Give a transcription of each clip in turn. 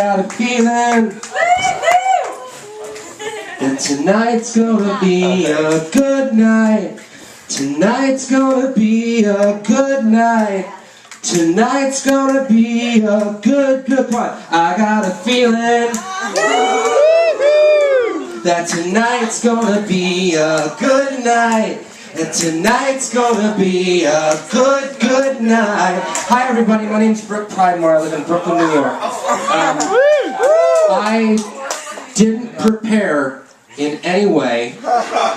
got a feeling that tonight's gonna be a good night. Tonight's gonna be a good night. Tonight's gonna be a good one. I got a feeling that tonight's gonna be a good night. And tonight's gonna be a good night. Hi everybody, my name's Brook Pridemore. I live in Brooklyn, New York. I didn't prepare in any way,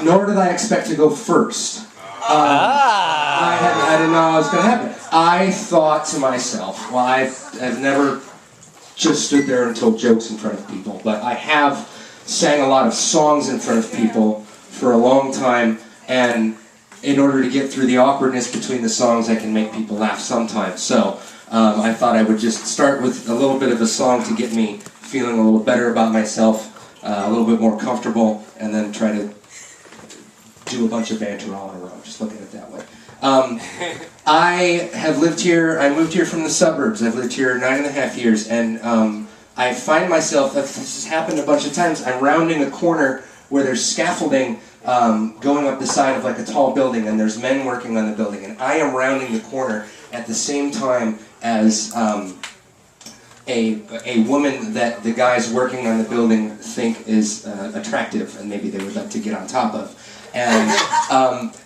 nor did I expect to go first. I didn't know how it was going to happen. I thought to myself, well, I've never just stood there and told jokes in front of people, but I have sang a lot of songs in front of people for a long time, and in order to get through the awkwardness between the songs, I can make people laugh sometimes. So I thought I would just start with a little bit of a song to get me feeling a little better about myself, a little bit more comfortable, and then try to do a bunch of banter all in a row. Just look at it that way. I moved here from the suburbs. I've lived here 9.5 years, and I find myself, this has happened a bunch of times, I'm rounding a corner where there's scaffolding going up the side of like a tall building, and there's men working on the building, and I am rounding the corner at the same time as a woman that the guys working on the building think is attractive, and maybe they would like to get on top of. And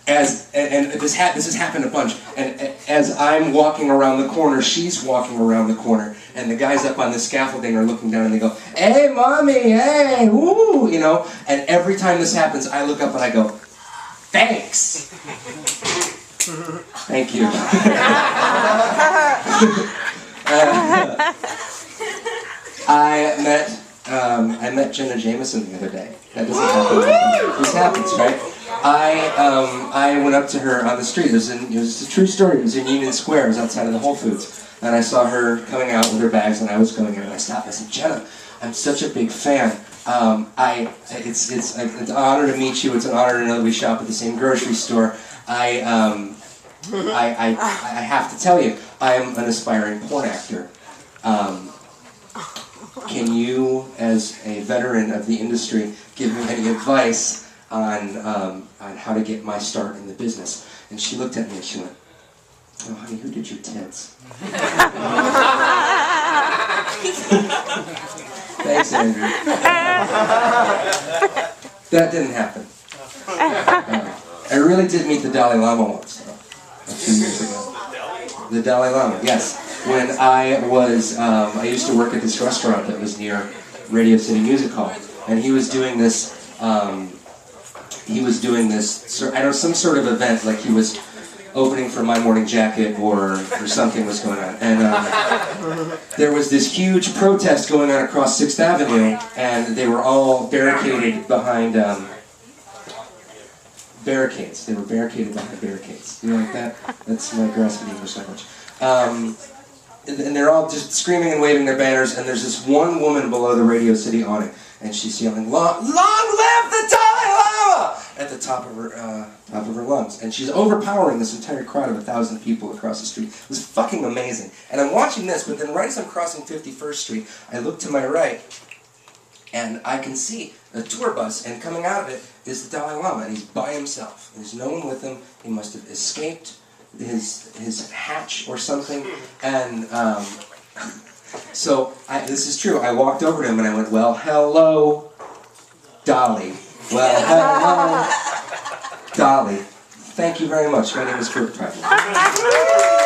this has happened a bunch. And as I'm walking around the corner, she's walking around the corner, and the guys up on the scaffolding are looking down and they go, "Hey, mommy, hey, woo," you know. And every time this happens, I look up and I go, "Thanks." Thank you. I met Jenna Jameson the other day. That doesn't happen. This happens, right? I went up to her on the street. It was a true story. It was in Union Square. It was outside of the Whole Foods. And I saw her coming out with her bags, and I was going in, and I stopped. I said, "Jenna, I'm such a big fan. It's an honor to meet you. It's an honor to know that we shop at the same grocery store. I have to tell you, I am an aspiring porn actor. Can you, as a veteran of the industry, give me any advice on how to get my start in the business?" And she looked at me and she went, "Oh, honey, who did your tits?" Thanks, Andrew. That didn't happen. I really did meet the Dalai Lama once, though, a few years ago. The Dalai Lama, yes. When I used to work at this restaurant that was near Radio City Music Hall, and he was doing this, some sort of event, like he was opening for My Morning Jacket or something was going on. And there was this huge protest going on across 6th Avenue, and they were all barricaded behind barricades. They were barricaded behind barricades. You like that? That's my grasp of English language. And they're all just screaming and waving their banners, and there's this one woman below the Radio City awning, and she's yelling, "Long live the Dalai Lama!" at the top of her lungs. And she's overpowering this entire crowd of 1,000 people across the street. It was fucking amazing. And I'm watching this, but then right as I'm crossing 51st Street, I look to my right, and I can see a tour bus, and coming out of it is the Dalai Lama, and he's by himself. There's no one with him. He must have escaped his hatch or something, and so this is true. I walked over to him and I went, "Well, hello, Dolly. Well, hello, Dolly. Thank you very much. My name is Brook Pridemore."